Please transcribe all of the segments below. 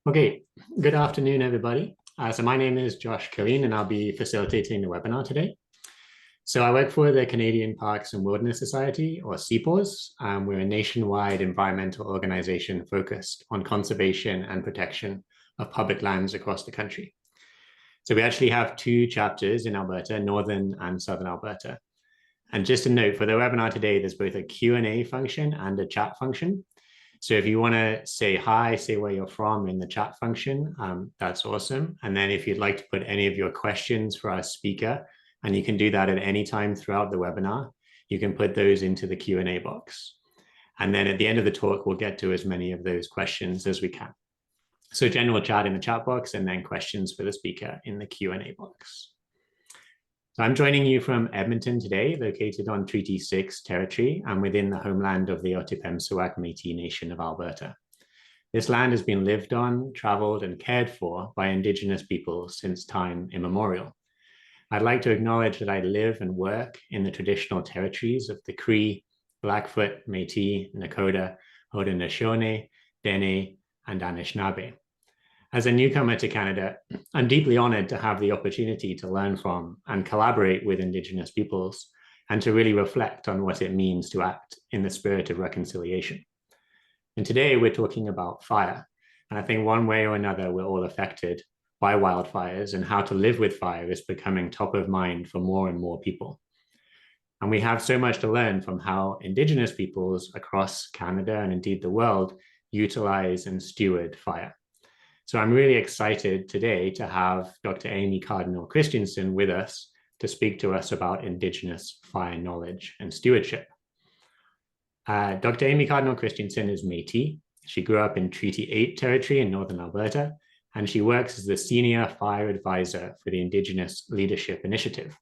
Okay, good afternoon, everybody. So my name is Josh Killeen, and I'll be facilitating the webinar today. So I work for the Canadian Parks and Wilderness Society, or CPAWS. We're a nationwide environmental organization focused on conservation and protection of public lands across the country. So we actually have two chapters in Alberta, Northern and Southern Alberta. And just a note, for the webinar today, there's both a Q&A function and a chat function. So if you want to say hi, say where you're from in the chat function, that's awesome. And then if you'd like to put any of your questions for our speaker, and you can do that at any time throughout the webinar, you can put those into the Q&A box. And then at the end of the talk, we'll get to as many of those questions as we can. So general chat in the chat box, and then questions for the speaker in the Q&A box. So I'm joining you from Edmonton today, located on Treaty 6 territory and within the homeland of the Otipemisiwak Métis Nation of Alberta. This land has been lived on, traveled, and cared for by Indigenous peoples since time immemorial. I'd like to acknowledge that I live and work in the traditional territories of the Cree, Blackfoot, Métis, Nakota, Haudenosaunee, Dene, and Anishinaabe. As a newcomer to Canada, I'm deeply honored to have the opportunity to learn from and collaborate with Indigenous peoples and to really reflect on what it means to act in the spirit of reconciliation. And today we're talking about fire. And I think one way or another, we're all affected by wildfires, and how to live with fire is becoming top of mind for more and more people. And we have so much to learn from how Indigenous peoples across Canada and indeed the world utilize and steward fire. So I'm really excited today to have Dr. Amy Cardinal Christianson with us to speak to us about Indigenous fire knowledge and stewardship. Dr. Amy Cardinal Christianson is Métis. She grew up in Treaty 8 territory in Northern Alberta, and she works as the Senior Fire Advisor for the Indigenous Leadership Initiative,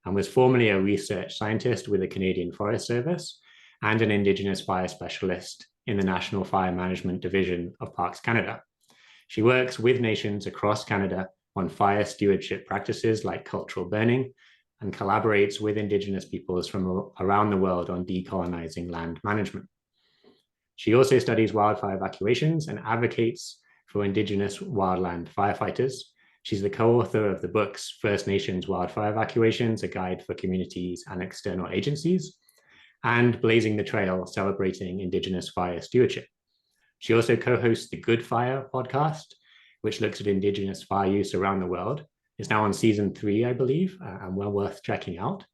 and was formerly a research scientist with the Canadian Forest Service and an Indigenous fire specialist in the National Fire Management Division of Parks Canada. She works with nations across Canada on fire stewardship practices like cultural burning, and collaborates with Indigenous peoples from around the world on decolonizing land management. She also studies wildfire evacuations and advocates for Indigenous wildland firefighters. She's the co-author of the books First Nations Wildfire Evacuations, A Guide for Communities and External Agencies, and Blazing the Trail, Celebrating Indigenous Fire Stewardship. She also co-hosts the Good Fire podcast, which looks at Indigenous fire use around the world. It's now on season 3, I believe, and well worth checking out.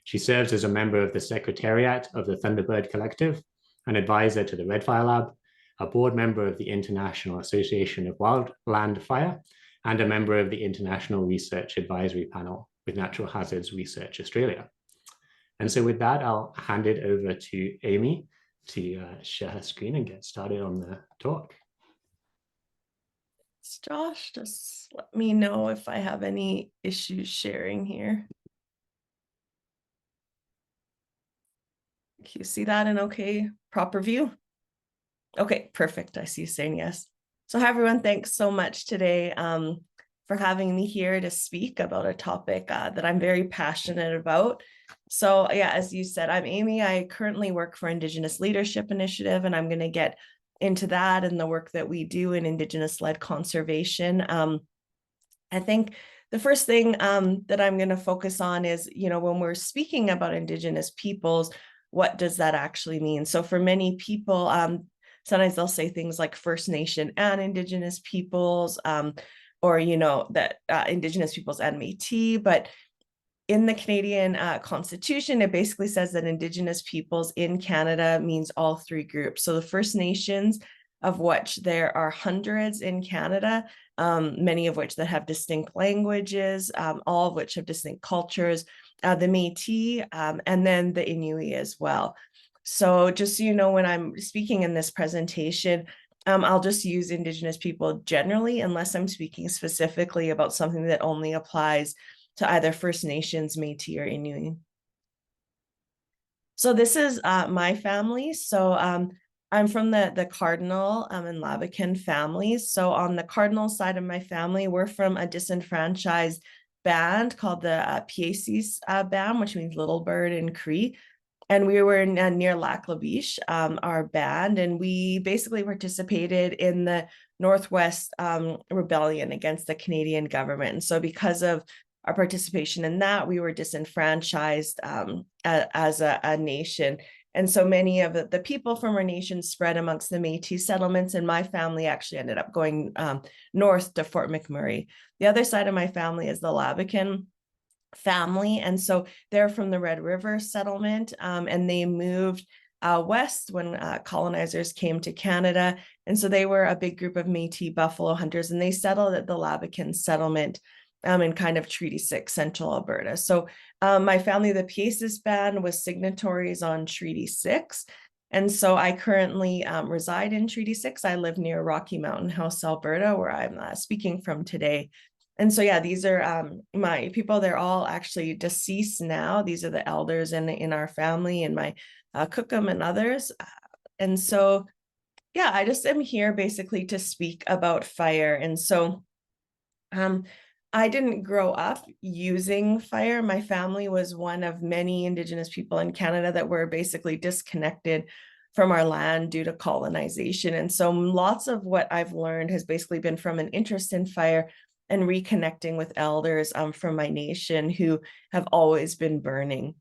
She serves as a member of the Secretariat of the Thunderbird Collective, an advisor to the Red Fire Lab, a board member of the International Association of Wildland Fire, and a member of the International Research Advisory Panel with Natural Hazards Research Australia. And so with that, I'll hand it over to Amy to share her screen and get started on the talk. Thanks, Josh. Just let me know if I have any issues sharing here. Can you see that in okay, proper view? Okay, perfect. I see you saying yes. So hi, everyone. Thanks so much today for having me here to speak about a topic that I'm very passionate about. So yeah, as you said, I'm Amy. I currently work for Indigenous Leadership Initiative, and I'm going to get into that and the work that we do in Indigenous-led conservation. I think the first thing that I'm going to focus on is, when we're speaking about Indigenous peoples, what does that actually mean? So for many people, sometimes they'll say things like First Nation and Indigenous peoples, or, that Indigenous peoples and Métis, but in the Canadian Constitution, it basically says that Indigenous peoples in Canada means all three groups. So the First Nations, of which there are hundreds in Canada, many of which that have distinct languages, all of which have distinct cultures, the Métis, and then the Inuit as well. So just so you know, when I'm speaking in this presentation, I'll just use Indigenous people generally, unless I'm speaking specifically about something that only applies to either First Nations, Métis, or Inuit. So this is my family. So I'm from the Cardinal and Labakan families. So on the Cardinal side of my family, we're from a disenfranchised band called the PACs band, which means Little Bird in Cree. And we were near Lac La Biche, our band, and we basically participated in the Northwest Rebellion against the Canadian government. And so because of our participation in that, we were disenfranchised as a nation. And so many of the people from our nation spread amongst the Métis settlements, and my family actually ended up going north to Fort McMurray. The other side of my family is the Labakan family, and so they're from the Red River settlement, and they moved west when colonizers came to Canada. And so they were a big group of Métis buffalo hunters, and they settled at the Labakan settlement in kind of Treaty 6 Central Alberta. So my family, the Pieces band, was signatories on Treaty 6. And so I currently reside in Treaty 6. I live near Rocky Mountain House, Alberta, where I'm speaking from today. And so, yeah, these are my people. They're all actually deceased now. These are the elders in our family, and my cookum and others. And so, yeah, I just am here basically to speak about fire. And so I didn't grow up using fire. My family was one of many Indigenous people in Canada that were basically disconnected from our land due to colonization. And so lots of what I've learned has basically been from an interest in fire and reconnecting with elders from my nation who have always been burning.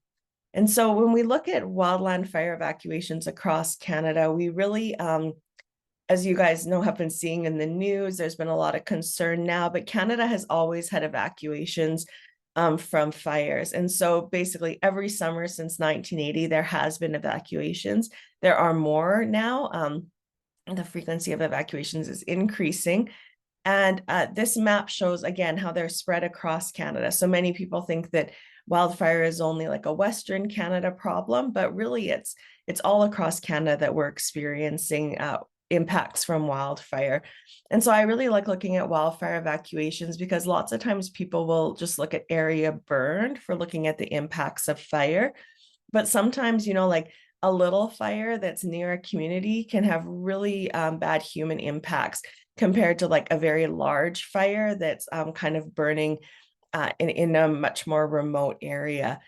And so when we look at wildland fire evacuations across Canada, we really, as you guys know, have been seeing in the news, there's been a lot of concern now, but Canada has always had evacuations from fires. And so basically every summer since 1980, there has been evacuations. There are more now. The frequency of evacuations is increasing. And this map shows, again, how they're spread across Canada. So many people think that wildfire is only like a Western Canada problem, but really it's all across Canada that we're experiencing impacts from wildfire. And so I really like looking at wildfire evacuations because lots of times people will just look at area burned for looking at the impacts of fire. But sometimes, like a little fire that's near a community can have really bad human impacts compared to like a very large fire that's kind of burning in a much more remote area.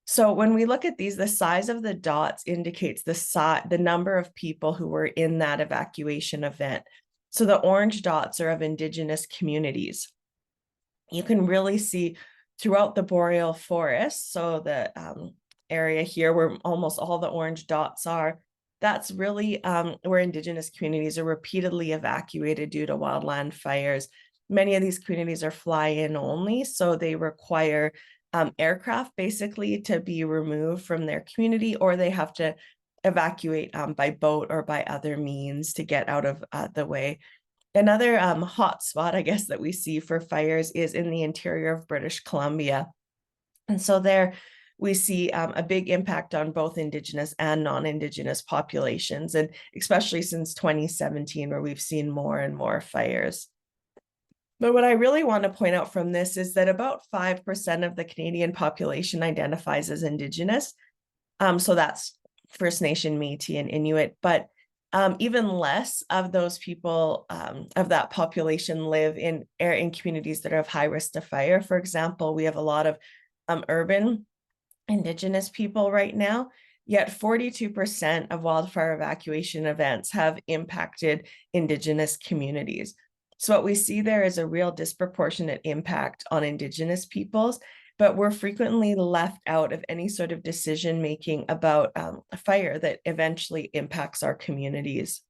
So when we look at these, the size of the dots indicates the number of people who were in that evacuation event. So the orange dots are of Indigenous communities. You can really see throughout the boreal forest, so the area here where almost all the orange dots are, that's really where Indigenous communities are repeatedly evacuated due to wildland fires. Many of these communities are fly-in only, so they require aircraft basically to be removed from their community, or they have to evacuate by boat or by other means to get out of the way. Another hot spot, I guess, that we see for fires is in the interior of British Columbia. And so there we see a big impact on both Indigenous and non-Indigenous populations, and especially since 2017, where we've seen more and more fires. But what I really want to point out from this is that about 5% of the Canadian population identifies as Indigenous. So that's First Nation, Métis, and Inuit. But even less of those people of that population live in communities that are of high risk to fire. For example, we have a lot of urban Indigenous people right now, yet 42% of wildfire evacuation events have impacted Indigenous communities. So what we see there is a real disproportionate impact on Indigenous peoples, but we're frequently left out of any sort of decision-making about a fire that eventually impacts our communities.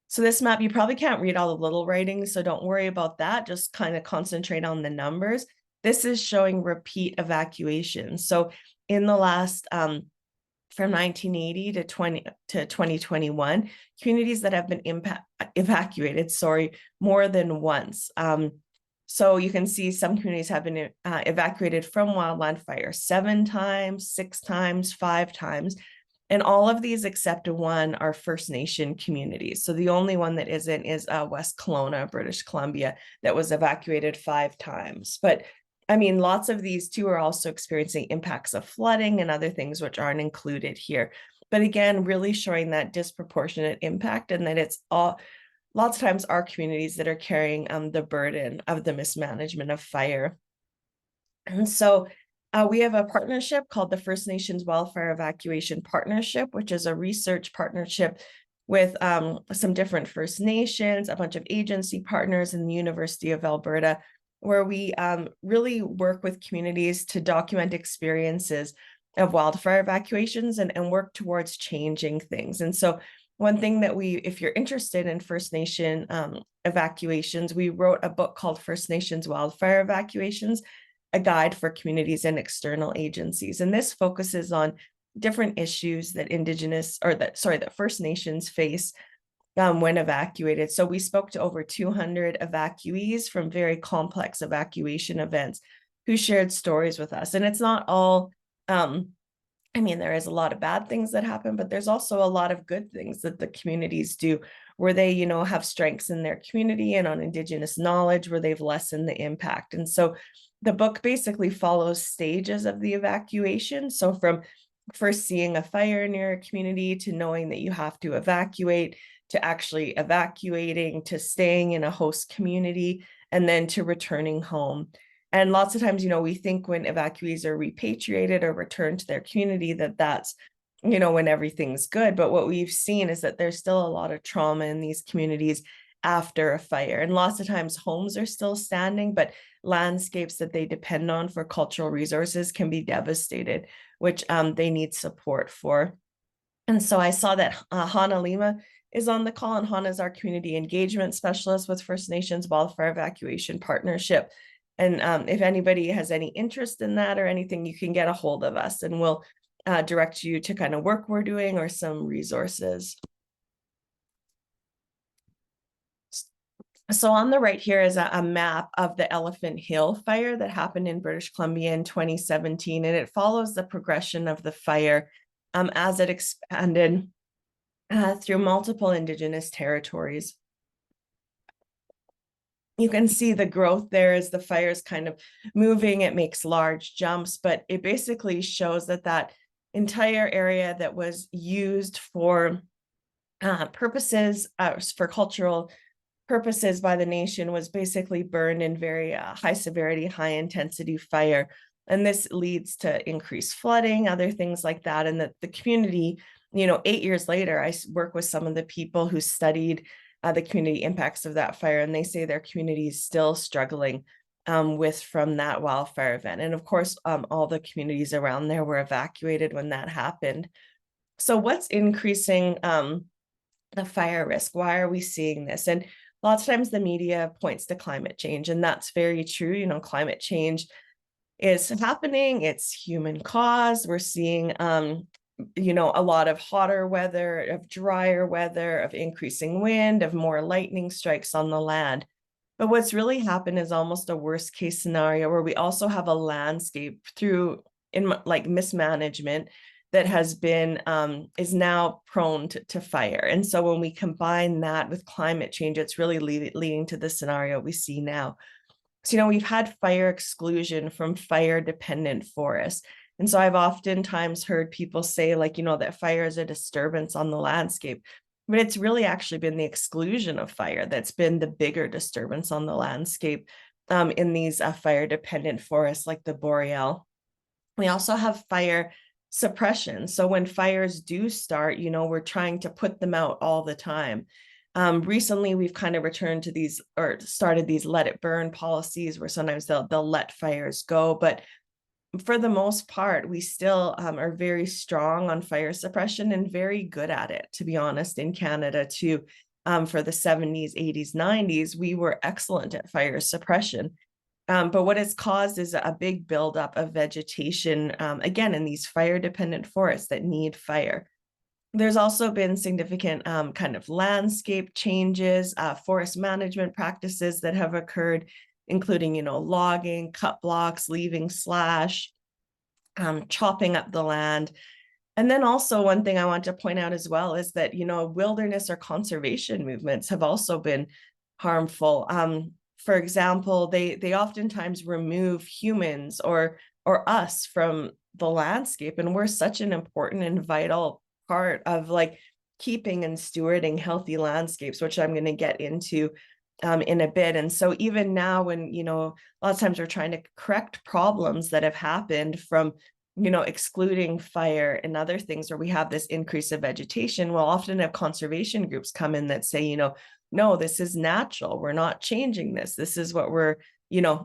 So this map, you probably can't read all the little writing, so don't worry about that. Just kind of concentrate on the numbers. This is showing repeat evacuations. So in the last, from 1980 to 2021, communities that have been evacuated, more than once. So you can see some communities have been evacuated from wildland fire 7 times, 6 times, 5 times. And all of these except one are First Nation communities. So the only one that isn't is West Kelowna, British Columbia, that was evacuated 5 times. But I mean, lots of these too are also experiencing impacts of flooding and other things which aren't included here. But again, really showing that disproportionate impact, and that it's all lots of times our communities that are carrying the burden of the mismanagement of fire. And so We have a partnership called the First Nations Wildfire Evacuation Partnership, which is a research partnership with some different First Nations, a bunch of agency partners, and the University of Alberta, where we really work with communities to document experiences of wildfire evacuations and work towards changing things. And so one thing that if you're interested in First Nation evacuations, we wrote a book called First Nations Wildfire Evacuations, a guide for communities and external agencies. And this focuses on different issues that that First Nations face when evacuated. So we spoke to over 200 evacuees from very complex evacuation events who shared stories with us. And it's not all, there is a lot of bad things that happen, but there's also a lot of good things that the communities do where they, have strengths in their community and on Indigenous knowledge where they've lessened the impact. And so the book basically follows stages of the evacuation. So from first seeing a fire near a community to knowing that you have to evacuate, to actually evacuating, to staying in a host community, and then to returning home. And lots of times, we think when evacuees are repatriated or returned to their community, that's, when everything's good. But what we've seen is that there's still a lot of trauma in these communities after a fire. And lots of times homes are still standing, but landscapes that they depend on for cultural resources can be devastated, which they need support for. And so I saw that Hannah Lima is on the call, and Hannah is our community engagement specialist with First Nations Wildfire Evacuation Partnership. And if anybody has any interest in that or anything, you can get a hold of us and we'll direct you to kind of work we're doing or some resources. So on the right here is a map of the Elephant Hill fire that happened in British Columbia in 2017, and it follows the progression of the fire as it expanded through multiple Indigenous territories. You can see the growth there as the fire is kind of moving. It makes large jumps, but it basically shows that entire area that was used for purposes, for cultural purposes by the nation was basically burned in very high severity, high intensity fire. And this leads to increased flooding, other things like that. And that the community, 8 years later, I work with some of the people who studied the community impacts of that fire, and they say their community is still struggling from that wildfire event. And of course, all the communities around there were evacuated when that happened. So what's increasing the fire risk? Why are we seeing this? And lots of times the media points to climate change, and that's very true. Climate change is happening. It's human caused. We're seeing, a lot of hotter weather, of drier weather, of increasing wind, of more lightning strikes on the land. But what's really happened is almost a worst case scenario where we also have a landscape mismanagement that has been, is now prone to fire. And so when we combine that with climate change, it's really leading to the scenario we see now. So, we've had fire exclusion from fire dependent forests. And so I've oftentimes heard people say that fire is a disturbance on the landscape, but it's really actually been the exclusion of fire that's been the bigger disturbance on the landscape in these fire dependent forests like the boreal. We also have fire suppression. So when fires do start, we're trying to put them out all the time. Recently, we've kind of returned to these or started these let it burn policies where sometimes they'll let fires go. But for the most part, we still are very strong on fire suppression and very good at it, to be honest, in Canada too. For the 70s, 80s, 90s, we were excellent at fire suppression. But what it's caused is a big buildup of vegetation, again, in these fire-dependent forests that need fire. There's also been significant kind of landscape changes, forest management practices that have occurred, including, logging, cut blocks, leaving slash, chopping up the land. And then also one thing I want to point out as well is that, wilderness or conservation movements have also been harmful. For example, they oftentimes remove humans or us from the landscape, and we're such an important and vital part of keeping and stewarding healthy landscapes, which I'm going to get into in a bit. And so even now when, a lot of times we're trying to correct problems that have happened from, excluding fire and other things where we have this increase of vegetation, we'll often have conservation groups come in that say, no, this is natural. We're not changing this. This is what we're,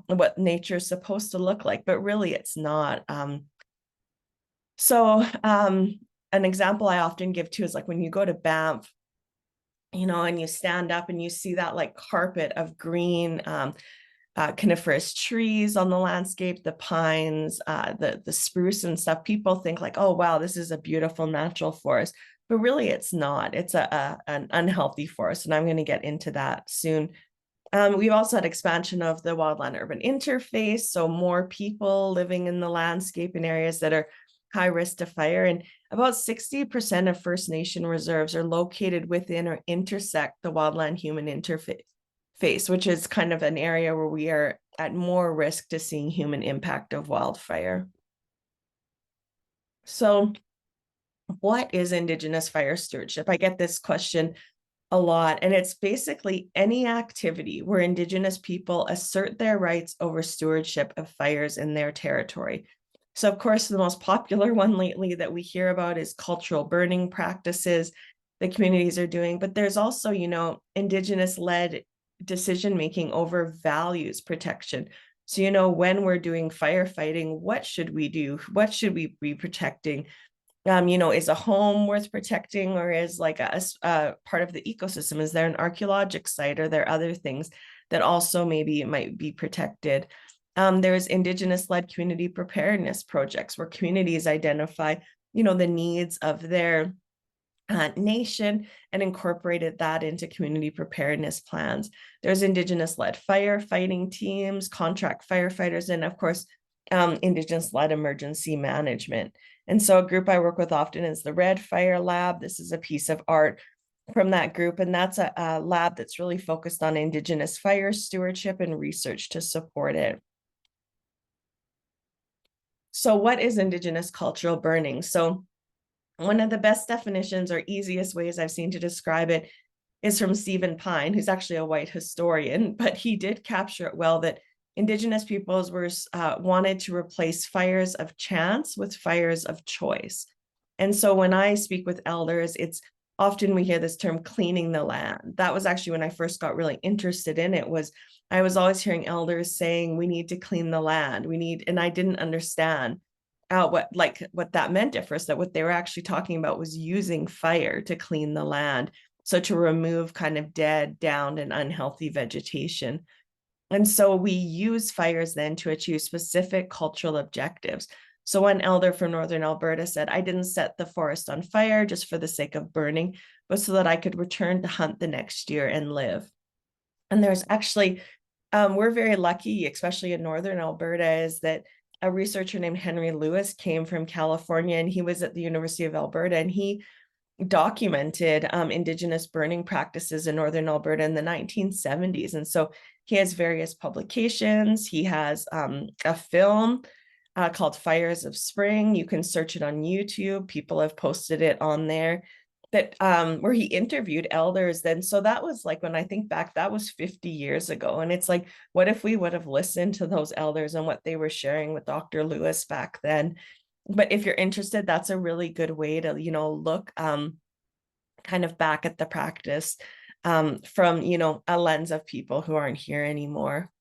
what nature is supposed to look like, but really it's not. So an example I often give too is like when you go to Banff, and you stand up and you see that like carpet of green coniferous trees on the landscape, the pines, the spruce and stuff, people think like, oh, wow, this is a beautiful natural forest. But really it's not. It's an unhealthy forest. And I'm going to get into that soon. We've also had expansion of the wildland urban interface. So more people living in the landscape in areas that are high risk to fire. And about 60% of First Nation reserves are located within or intersect the wildland human interface, which is kind of an area where we are at more risk to seeing human impact of wildfire. So what is Indigenous fire stewardship? I get this question a lot, and it's basically any activity where Indigenous people assert their rights over stewardship of fires in their territory. So of course, the most popular one lately that we hear about is cultural burning practices the communities are doing, but there's also, Indigenous-led decision-making over values protection. So, when we're doing firefighting, what should we do? What should we be protecting? Is a home worth protecting, or is like a part of the ecosystem? Is there an archaeologic site? Are there other things that also maybe might be protected? There's Indigenous-led community preparedness projects where communities identify, the needs of their nation and incorporated that into community preparedness plans. There's Indigenous-led firefighting teams, contract firefighters, and of course, Indigenous-led emergency management. And so a group I work with often is the Red Fire Lab. This is a piece of art from that group, and that's a lab that's really focused on Indigenous fire stewardship and research to support it. So what is Indigenous cultural burning? So one of the best definitions or easiest ways I've seen to describe it is from Stephen Pine, who's actually a white historian, but he did capture it well, that Indigenous peoples were wanted to replace fires of chance with fires of choice. And so when I speak with elders, it's often we hear this term cleaning the land. That was actually when I first got really interested in it. I was always hearing elders saying we need to clean the land. And I didn't understand what that meant at first, that what they were actually talking about was using fire to clean the land. So to remove kind of dead, downed, and unhealthy vegetation. And so we use fires then to achieve specific cultural objectives. So one elder from Northern Alberta said, I didn't set the forest on fire just for the sake of burning, but so that I could return to hunt the next year and live. And there's actually, we're very lucky, especially in Northern Alberta, is that a researcher named Henry Lewis came from California, and he was at the University of Alberta, and he documented Indigenous burning practices in Northern Alberta in the 1970s. And so he has various publications. He has a film called Fires of Spring. You can search it on YouTube. People have posted it on there, that where he interviewed elders then. So that was like, when I think back, that was 50 years ago. And it's like, what if we would have listened to those elders and what they were sharing with Dr. Lewis back then? But if you're interested, that's a really good way to, look kind of back at the practice from, a lens of people who aren't here anymore.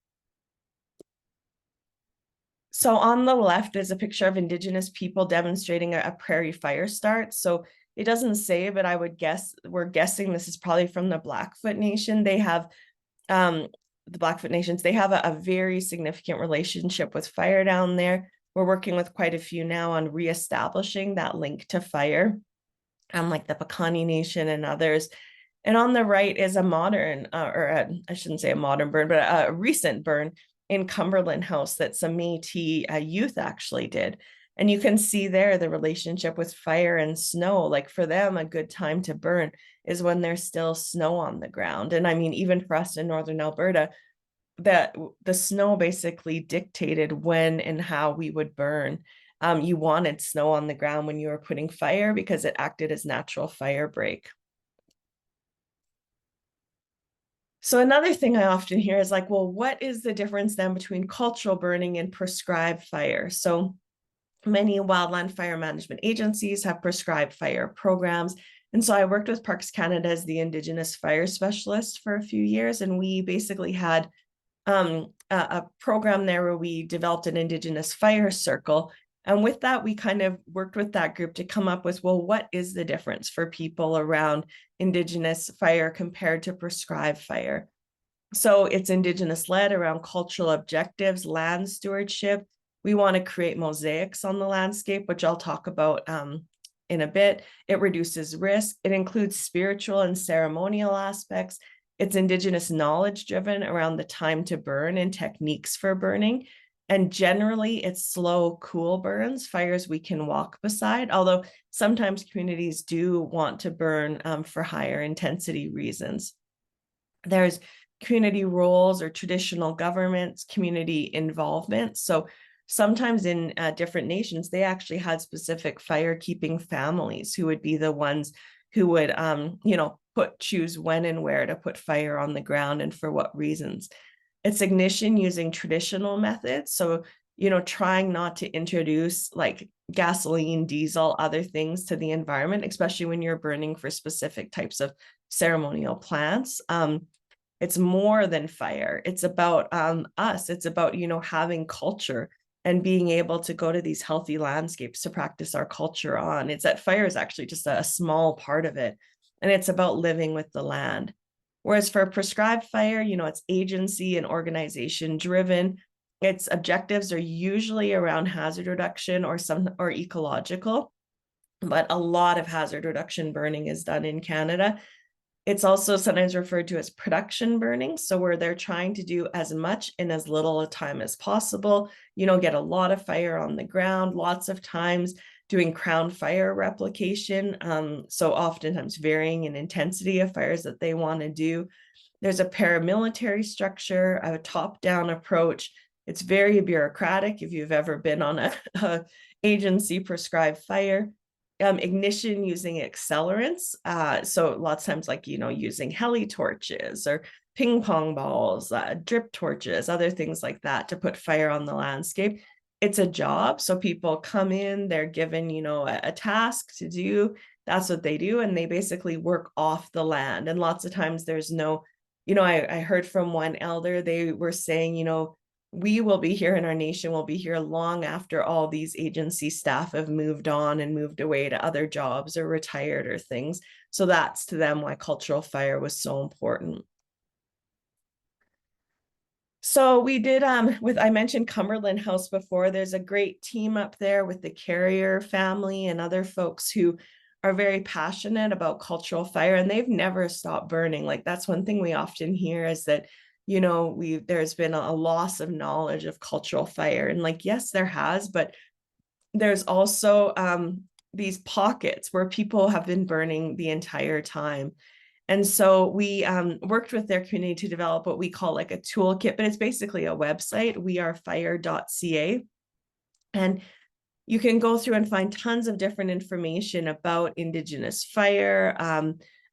So on the left is a picture of Indigenous people demonstrating a prairie fire start. So it doesn't say, but I would guess, we're guessing this is probably from the Blackfoot Nation. They have, the Blackfoot Nations, they have a very significant relationship with fire down there. We're working with quite a few now on reestablishing that link to fire, like the Piikani Nation and others. And on the right is a modern, I shouldn't say a modern burn, but a recent burn in Cumberland House that some Métis youth actually did. And you can see there the relationship with fire and snow. Like for them, a good time to burn is when there's still snow on the ground. And I mean, even for us in Northern Alberta, that the snow basically dictated when and how we would burn. You wanted snow on the ground when you were putting fire because it acted as natural fire break. So another thing I often hear is like, well, what is the difference then between cultural burning and prescribed fire? So many wildland fire management agencies have prescribed fire programs. And so I worked with Parks Canada as the Indigenous fire specialist for a few years. And we basically had a program there where we developed an Indigenous fire circle. And with that, we kind of worked with that group to come up with, well, what is the difference for people around Indigenous fire compared to prescribed fire? So it's Indigenous led around cultural objectives, land stewardship. We want to create mosaics on the landscape, which I'll talk about in a bit. It reduces risk. It includes spiritual and ceremonial aspects. It's Indigenous knowledge driven around the time to burn and techniques for burning. And generally, it's slow, cool burns, fires we can walk beside, although sometimes communities do want to burn for higher intensity reasons. There's community roles or traditional governments, community involvement. So sometimes in different nations, they actually had specific fire keeping families who would be the ones who would, choose when and where to put fire on the ground and for what reasons. It's ignition using traditional methods. So, trying not to introduce like gasoline, diesel, other things to the environment, especially when you're burning for specific types of ceremonial plants. It's more than fire. It's about us. It's about, having culture and being able to go to these healthy landscapes to practice our culture on. It's that fire is actually just a small part of it. And it's about living with the land. Whereas for prescribed fire, it's agency and organization driven. Its objectives are usually around hazard reduction or ecological, but a lot of hazard reduction burning is done in Canada. It's also sometimes referred to as production burning. So where they're trying to do as much in as little a time as possible, get a lot of fire on the ground, lots of times doing crown fire replication. So oftentimes varying in intensity of fires that they want to do. There's a paramilitary structure, a top-down approach. It's very bureaucratic if you've ever been on a agency prescribed fire. Ignition using accelerants. So lots of times like, using heli torches or ping pong balls, drip torches, other things like that to put fire on the landscape. It's a job. So people come in, they're given, a task to do. That's what they do. And they basically work off the land. And lots of times there's no, I heard from one elder, they were saying, we will be here and our nation will be here long after all these agency staff have moved on and moved away to other jobs or retired or things. So that's to them why cultural fire was so important. So we did I mentioned Cumberland House before. There's a great team up there with the Carrier family and other folks who are very passionate about cultural fire, and they've never stopped burning. Like that's one thing we often hear is that there's been a loss of knowledge of cultural fire. And like, yes, there has, but there's also these pockets where people have been burning the entire time. And so we worked with their community to develop what we call like a toolkit, but it's basically a website, wearefire.ca. And you can go through and find tons of different information about Indigenous fire,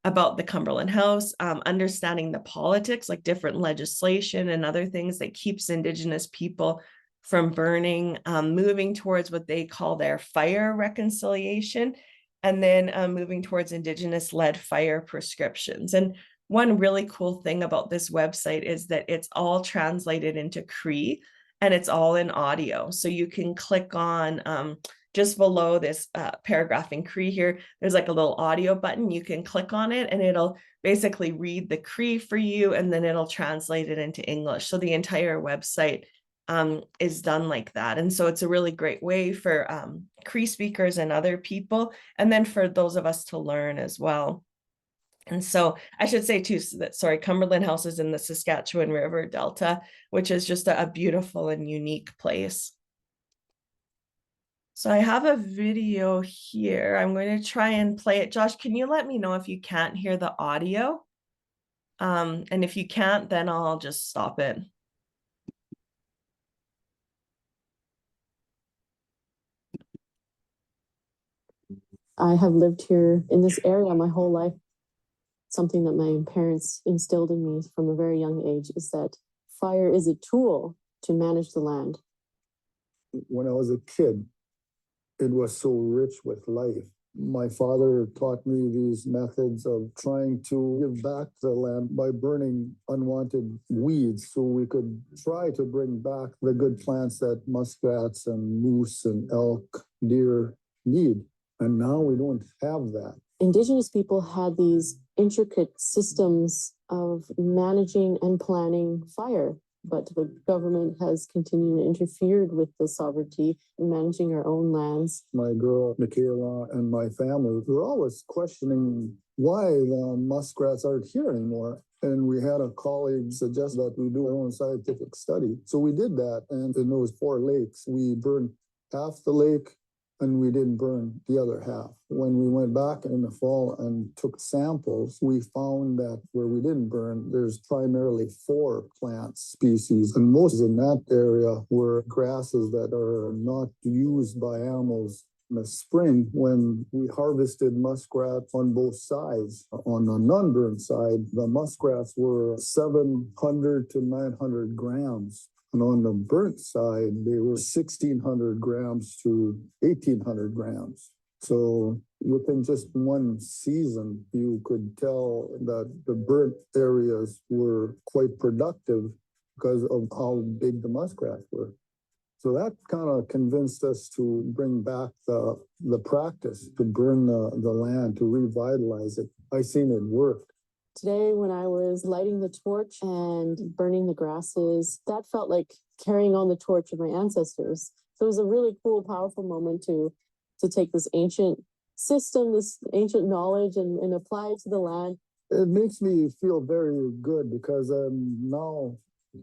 about the Cumberland House, understanding the politics, like different legislation and other things that keeps Indigenous people from burning, moving towards what they call their fire reconciliation, and then moving towards Indigenous-led fire prescriptions. And one really cool thing about this website is that it's all translated into Cree, and it's all in audio. So you can click on just below this paragraph in Cree here, there's like a little audio button. You can click on it and it'll basically read the Cree for you, and then it'll translate it into English. So the entire website is done like that. And so it's a really great way for Cree speakers and other people, and then for those of us to learn as well. And so I should say too, that, Cumberland House is in the Saskatchewan River Delta, which is just a beautiful and unique place. So I have a video here. I'm going to try and play it. Josh, can you let me know if you can't hear the audio? And if you can't, then I'll just stop it. I have lived here in this area my whole life. something that my parents instilled in me from a very young age, is that fire is a tool to manage the land. When I was a kid, it was so rich with life. My father taught me these methods of trying to give back the land by burning unwanted weeds so we could try to bring back the good plants that muskrats and moose and elk, deer need. And now we don't have that. Indigenous people had these intricate systems of managing and planning fire, but the government has continued to interfere with the sovereignty in managing our own lands. My girl, Michaela, and my family were always questioning why the muskrats aren't here anymore. And we had a colleague suggest that we do our own scientific study. So we did that. And in those 4 lakes, we burned half the lake and we didn't burn the other half. When we went back in the fall and took samples, we found that where we didn't burn, there's primarily 4 plant species. And most in that area were grasses that are not used by animals. In the spring, when we harvested muskrat on both sides, on the non-burnt side, the muskrats were 700 to 900 grams. And on the burnt side, they were 1,600 grams to 1,800 grams. So within just one season, you could tell that the burnt areas were quite productive because of how big the muskrats were. So that kind of convinced us to bring back the practice, to burn the land, to revitalize it. I seen it work. Today, when I was lighting the torch and burning the grasses, that felt like carrying on the torch of my ancestors. So it was a really cool, powerful moment to take this ancient system, this ancient knowledge, and apply it to the land. It makes me feel very good because I'm now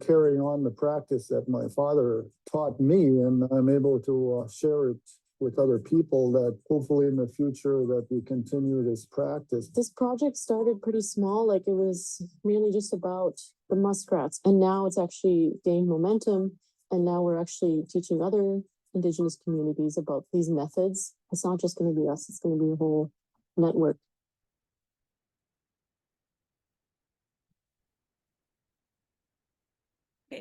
carrying on the practice that my father taught me, and I'm able to share it with other people, that hopefully in the future that we continue this practice. This project started pretty small, like it was really just about the muskrats, and now it's actually gained momentum, and now we're actually teaching other Indigenous communities about these methods. It's not just going to be us, it's going to be a whole network.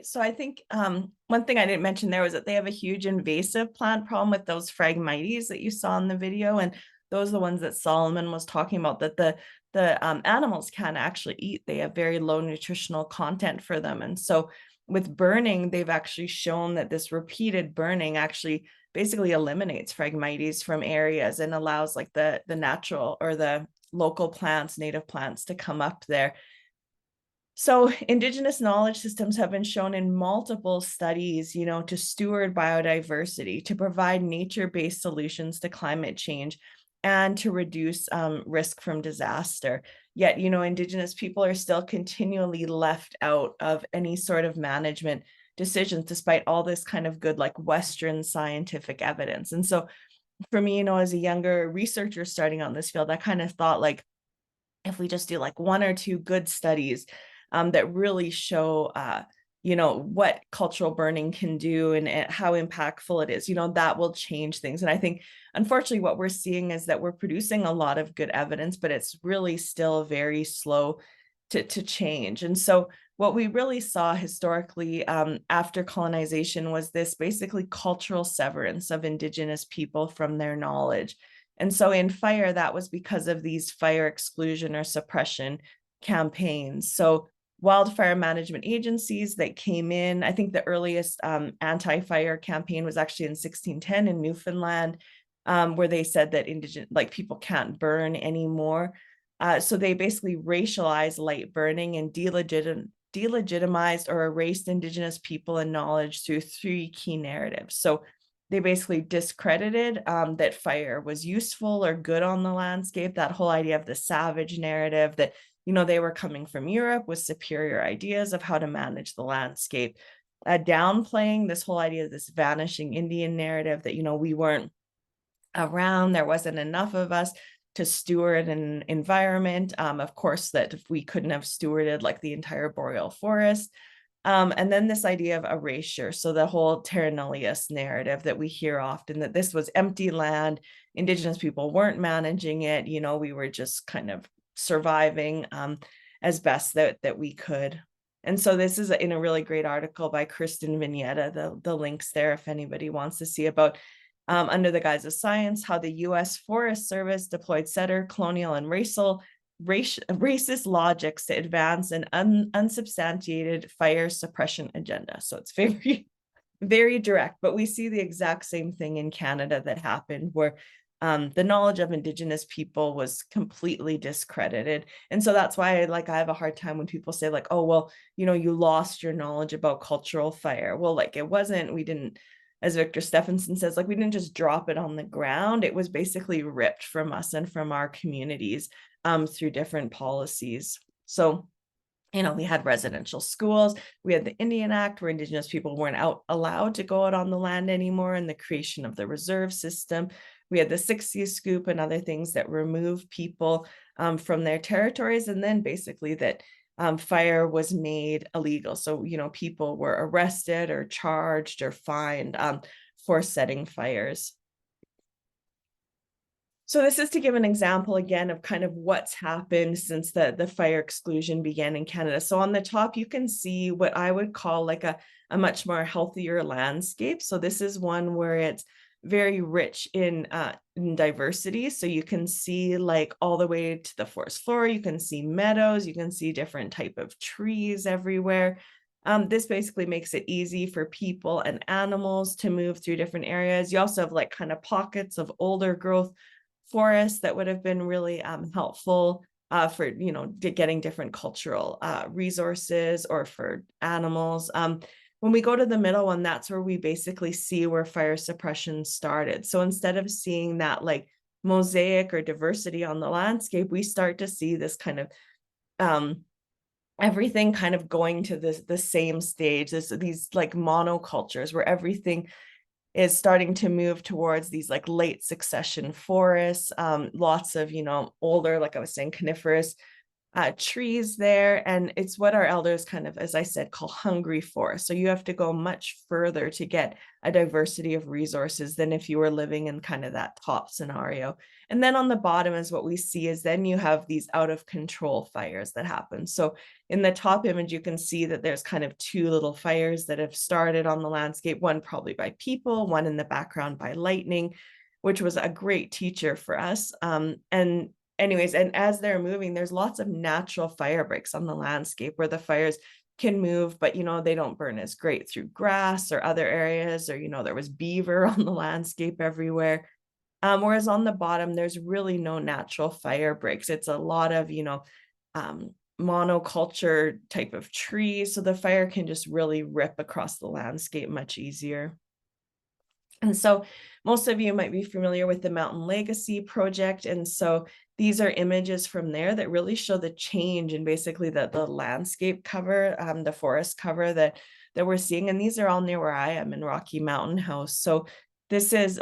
So I think one thing I didn't mention there was that they have a huge invasive plant problem with those phragmites that you saw in the video. And those are the ones that Solomon was talking about, that the animals can't actually eat. They have very low nutritional content for them. And so with burning, they've actually shown that this repeated burning actually basically eliminates phragmites from areas and allows like the natural or the local plants, native plants to come up there. So Indigenous knowledge systems have been shown in multiple studies, to steward biodiversity, to provide nature-based solutions to climate change, and to reduce risk from disaster. Yet, Indigenous people are still continually left out of any sort of management decisions, despite all this kind of good, like Western scientific evidence. And so for me, as a younger researcher starting on this field, I kind of thought, like, if we just do like 1 or 2 good studies that really show, what cultural burning can do and how impactful it is, that will change things. And I think, unfortunately, what we're seeing is that we're producing a lot of good evidence, but it's really still very slow to change. And so what we really saw historically after colonization was this basically cultural severance of Indigenous people from their knowledge. And so in fire, that was because of these fire exclusion or suppression campaigns. So wildfire management agencies that came in, I think the earliest anti-fire campaign was actually in 1610 in Newfoundland, where they said that Indigenous, like, people can't burn anymore. So they basically racialized light burning and delegitimized or erased Indigenous people and knowledge through 3 key narratives. So they basically discredited that fire was useful or good on the landscape, that whole idea of the savage narrative, that they were coming from Europe with superior ideas of how to manage the landscape, downplaying this whole idea of this vanishing Indian narrative that, we weren't around, there wasn't enough of us to steward an environment. Of course, that if we couldn't have stewarded like the entire boreal forest. And then this idea of erasure. So the whole terra nullius narrative that we hear often, that this was empty land, Indigenous people weren't managing it, we were just kind of surviving as best that we could. And so this is in a really great article by Kristen Vignetta, the links there if anybody wants to see about under the guise of science, how the U.S. Forest Service deployed settler, colonial, and racist logics to advance an unsubstantiated fire suppression agenda. So it's very, very direct, but we see the exact same thing in Canada that happened, where the knowledge of Indigenous people was completely discredited. And so that's why I have a hard time when people say like, oh, well, you lost your knowledge about cultural fire. Well, it wasn't, we didn't, as Victor Stephenson says, we didn't just drop it on the ground. It was basically ripped from us and from our communities through different policies. So, we had residential schools, we had the Indian Act where Indigenous people weren't allowed to go out on the land anymore, and the creation of the reserve system. We had the 60s scoop and other things that remove people from their territories. And then basically that fire was made illegal. So, people were arrested or charged or fined for setting fires. So this is to give an example again of kind of what's happened since the fire exclusion began in Canada. So on the top, you can see what I would call a much more healthier landscape. So this is one where it's very rich in diversity. So you can see all the way to the forest floor, you can see meadows, you can see different type of trees everywhere. This basically makes it easy for people and animals to move through different areas. You also have kind of pockets of older growth forests that would have been really helpful for getting different cultural resources or for animals. When we go to the middle one, that's where we basically see where fire suppression started. So instead of seeing that mosaic or diversity on the landscape, we start to see this kind of everything kind of going to the same stage. There's these monocultures where everything is starting to move towards these late succession forests, lots of, older, I was saying, coniferous trees there. And it's what our elders kind of, as I said, call hungry forests. So you have to go much further to get a diversity of resources than if you were living in kind of that top scenario. And then on the bottom is what we see is then you have these out of control fires that happen. So in the top image, you can see that there's kind of two little fires that have started on the landscape, one probably by people, one in the background by lightning, which was a great teacher for us. And anyways, and as they're moving, there's lots of natural fire breaks on the landscape where the fires can move, but they don't burn as great through grass or other areas, or there was beaver on the landscape everywhere. Whereas on the bottom, there's really no natural fire breaks. It's a lot of monoculture type of trees, so the fire can just really rip across the landscape much easier. And so most of you might be familiar with the Mountain Legacy Project. And so these are images from there that really show the change in basically the landscape cover, the forest cover that we're seeing. And these are all near where I am in Rocky Mountain House. So this is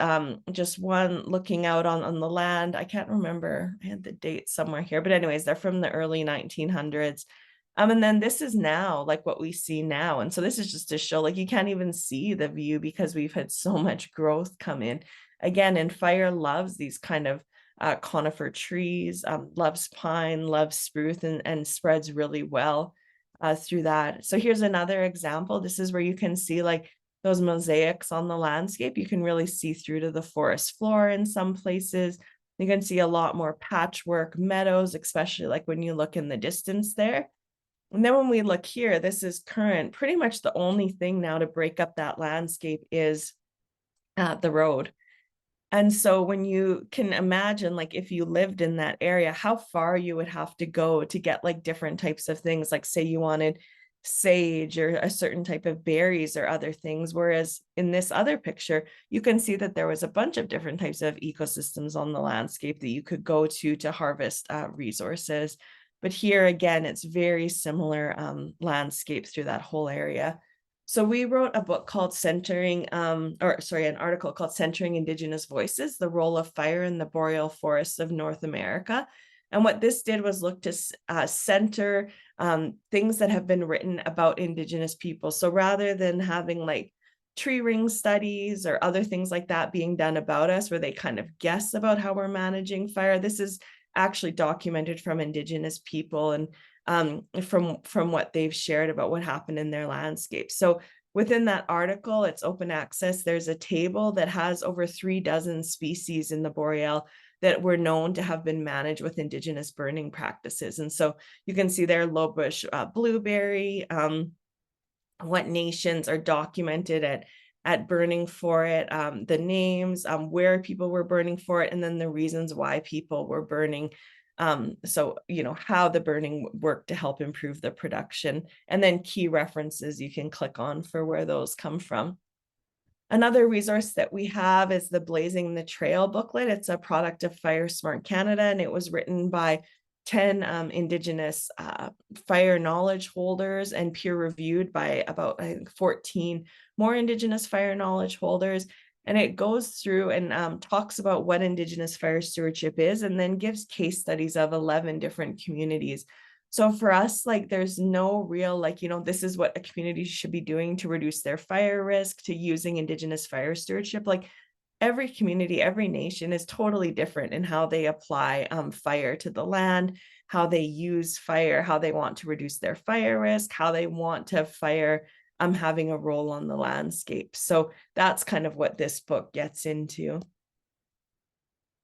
just one looking out on the land. I can't remember, I had the date somewhere here, but anyways, they're from the early 1900s. And then this is now what we see now. And so this is just to show you can't even see the view because we've had so much growth come in. Again, and fire loves these kind of conifer trees, loves pine, loves spruce, and spreads really well through that. So here's another example. This is where you can see those mosaics on the landscape. You can really see through to the forest floor in some places. You can see a lot more patchwork meadows, especially when you look in the distance there. And then when we look here, this is current. Pretty much the only thing now to break up that landscape is the road. And so when you can imagine, if you lived in that area, how far you would have to go to get different types of things, say you wanted sage or a certain type of berries or other things. Whereas in this other picture, you can see that there was a bunch of different types of ecosystems on the landscape that you could go to harvest resources. But here again, it's very similar landscapes through that whole area. So we wrote a book called an article called Centering Indigenous Voices, the Role of Fire in the Boreal Forests of North America. And what this did was look to center things that have been written about Indigenous people. So rather than having tree ring studies or other things like that being done about us, where they kind of guess about how we're managing fire, this is actually documented from Indigenous people and from what they've shared about what happened in their landscape. So within that article, it's open access. There's a table that has over 36 species in the Boreal that were known to have been managed with Indigenous burning practices. And so you can see there low bush blueberry, what nations are documented at burning for it, the names, where people were burning for it, and then the reasons why people were burning. So, how the burning worked to help improve the production, and then key references you can click on for where those come from. Another resource that we have is the Blazing the Trail booklet. It's a product of Fire Smart Canada, and it was written by 10 Indigenous fire knowledge holders and peer reviewed by about, I think, 14 more Indigenous fire knowledge holders. And it goes through and talks about what Indigenous fire stewardship is, and then gives case studies of 11 different communities. So for us, there's no real, this is what a community should be doing to reduce their fire risk, to using Indigenous fire stewardship. Every community, every nation is totally different in how they apply fire to the land, how they use fire, how they want to reduce their fire risk, how they want to have fire having a role on the landscape. So that's kind of what this book gets into.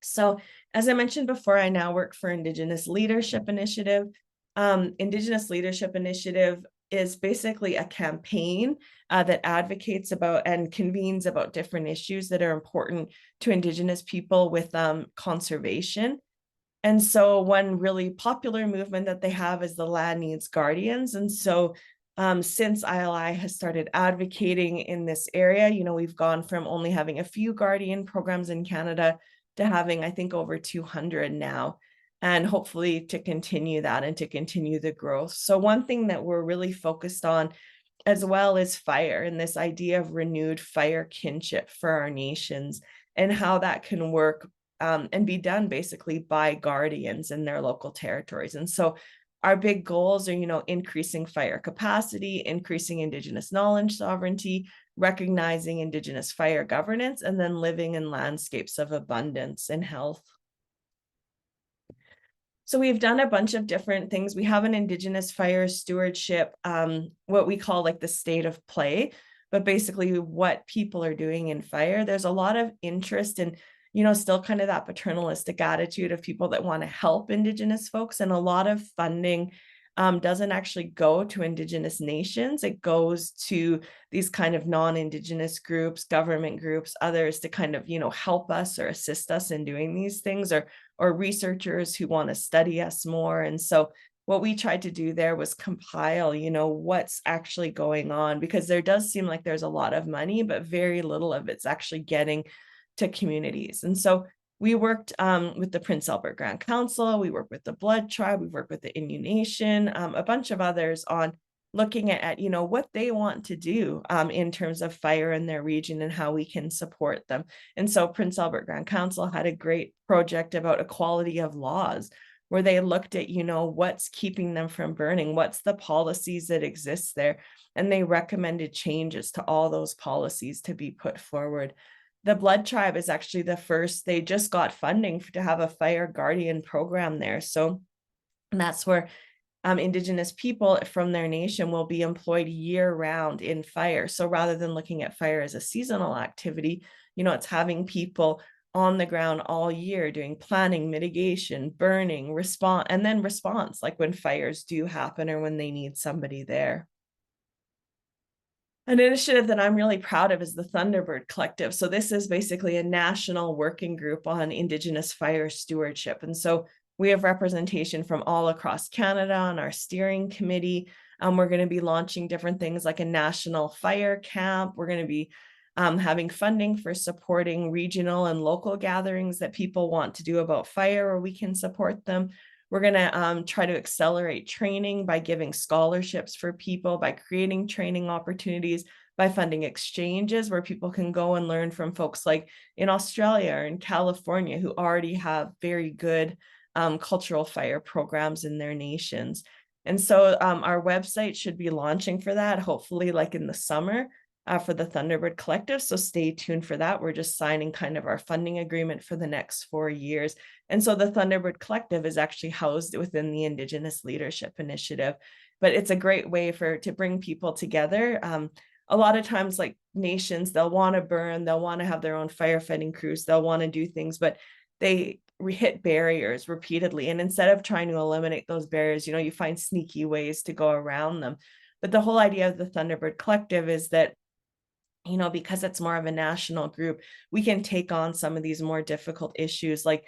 So as I mentioned before, I now work for Indigenous Leadership Initiative. Indigenous Leadership Initiative is basically a campaign that advocates about and convenes about different issues that are important to Indigenous people with conservation. And so one really popular movement that they have is the Land Needs Guardians. And so since ILI has started advocating in this area, we've gone from only having a few guardian programs in Canada to having, I think, over 200 now. And hopefully to continue that and to continue the growth. So one thing that we're really focused on as well is fire, and this idea of renewed fire kinship for our nations, and how that can work and be done basically by guardians in their local territories. And so our big goals are, increasing fire capacity, increasing Indigenous knowledge sovereignty, recognizing Indigenous fire governance, and then living in landscapes of abundance and health. So we've done a bunch of different things. We have an Indigenous fire stewardship, what we call the state of play, but basically what people are doing in fire. There's a lot of interest in, still kind of that paternalistic attitude of people that want to help Indigenous folks, and a lot of funding doesn't actually go to Indigenous nations. It goes to these kind of non-Indigenous groups, government groups, others to kind of, help us or assist us in doing these things, or researchers who want to study us more. And so what we tried to do there was compile, what's actually going on, because there does seem like there's a lot of money, but very little of it's actually getting to communities. And so we worked with the Prince Albert Grand Council, we worked with the Blood Tribe, we worked with the Innu Nation, a bunch of others on looking at what they want to do in terms of fire in their region and how we can support them. And so Prince Albert Grand Council had a great project about equality of laws, where they looked at, what's keeping them from burning, what's the policies that exist there, and they recommended changes to all those policies to be put forward. The Blood Tribe is actually the first, they just got funding to have a fire guardian program there. So that's where Indigenous people from their nation will be employed year round in fire. So rather than looking at fire as a seasonal activity, it's having people on the ground all year doing planning, mitigation, burning, response, and then response, like when fires do happen or when they need somebody there. An initiative that I'm really proud of is the Thunderbird Collective. So this is basically a national working group on Indigenous fire stewardship. And so we have representation from all across Canada on our steering committee. We're going to be launching different things like a national fire camp. We're going to be having funding for supporting regional and local gatherings that people want to do about fire, or we can support them. We're going to try to accelerate training by giving scholarships for people, by creating training opportunities, by funding exchanges where people can go and learn from folks like in Australia or in California who already have very good cultural fire programs in their nations. And so our website should be launching for that, hopefully in the summer. for the Thunderbird Collective. So stay tuned for that. We're just signing kind of our funding agreement for the next 4 years. And so the Thunderbird Collective is actually housed within the Indigenous Leadership Initiative. But it's a great way to bring people together. A lot of times, like nations, they'll want to burn, they'll want to have their own firefighting crews, they'll want to do things, but they hit barriers repeatedly. And instead of trying to eliminate those barriers, you find sneaky ways to go around them. But the whole idea of the Thunderbird Collective is that, because it's more of a national group, we can take on some of these more difficult issues, like,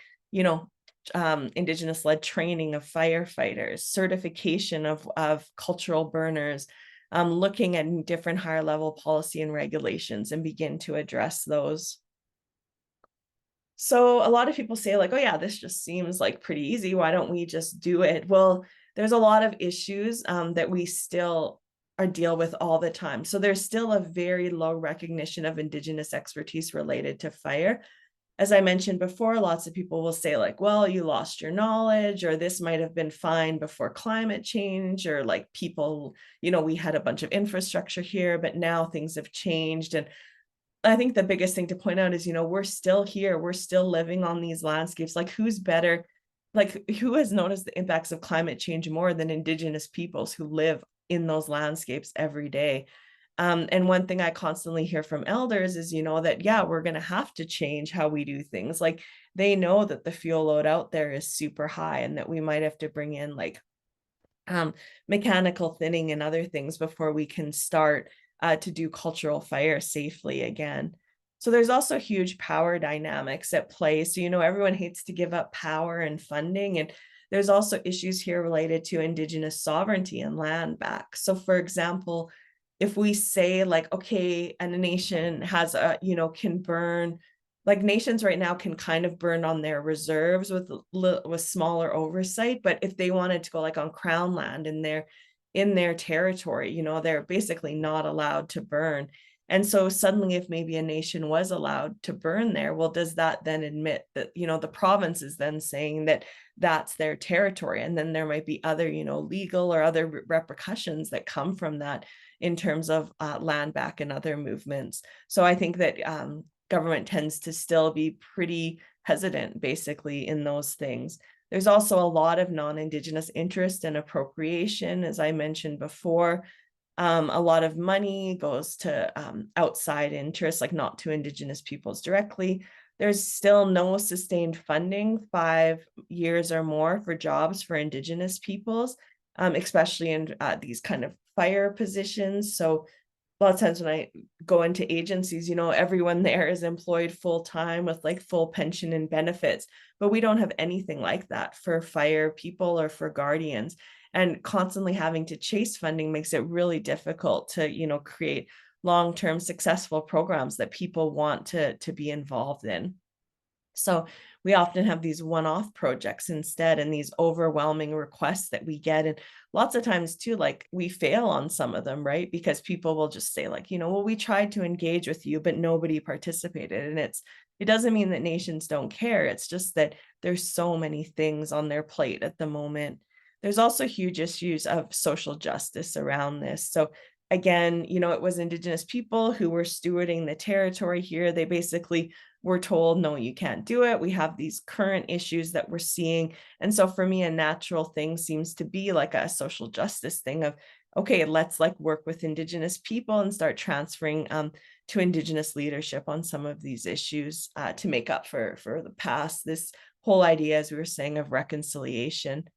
Indigenous-led training of firefighters, certification of cultural burners, looking at different higher level policy and regulations and begin to address those. So a lot of people say like, oh yeah, this just seems like pretty easy. Why don't we just do it? Well, there's a lot of issues that we still deal with all the time. So there's still a very low recognition of Indigenous expertise related to fire. As I mentioned before, lots of people will say like, well, you lost your knowledge, or this might have been fine before climate change, or like people, we had a bunch of infrastructure here, but now things have changed. And I think the biggest thing to point out is, we're still here, we're still living on these landscapes. Like who's better, like who has noticed the impacts of climate change more than Indigenous peoples who live in those landscapes every day? And one thing I constantly hear from elders is, that, yeah, we're going to have to change how we do things. Like they know that the fuel load out there is super high and that we might have to bring in like mechanical thinning and other things before we can start to do cultural fire safely again. So there's also huge power dynamics at play. So, everyone hates to give up power and funding. And there's also issues here related to Indigenous sovereignty and land back. So for example, if we say like, okay, and a nation has can burn, like nations right now can kind of burn on their reserves with smaller oversight. But if they wanted to go like on crown land in their territory, they're basically not allowed to burn. And so suddenly if maybe a nation was allowed to burn there, well, does that then admit that, the province is then saying that that's their territory? And then there might be other, legal or other repercussions that come from that in terms of land back and other movements. So I think that government tends to still be pretty hesitant basically in those things. There's also a lot of non-Indigenous interest and appropriation, as I mentioned before. A lot of money goes to outside interests, like not to Indigenous peoples directly. There's still no sustained funding 5 years or more for jobs for Indigenous peoples, especially in these kind of fire positions. So a lot of times when I go into agencies, everyone there is employed full time with like full pension and benefits, but we don't have anything like that for fire people or for guardians. And constantly having to chase funding makes it really difficult to, create long-term successful programs that people want to be involved in. So we often have these one-off projects instead, and these overwhelming requests that we get. And lots of times too, like we fail on some of them, right? Because people will just say like, well, we tried to engage with you, but nobody participated. And it doesn't mean that nations don't care. It's just that there's so many things on their plate at the moment. There's also huge issues of social justice around this. So again, it was Indigenous people who were stewarding the territory here. They basically were told, no, you can't do it. We have these current issues that we're seeing. And so for me, a natural thing seems to be like a social justice thing of, okay, let's like work with Indigenous people and start transferring to Indigenous leadership on some of these issues to make up for the past. This whole idea, as we were saying, of reconciliation.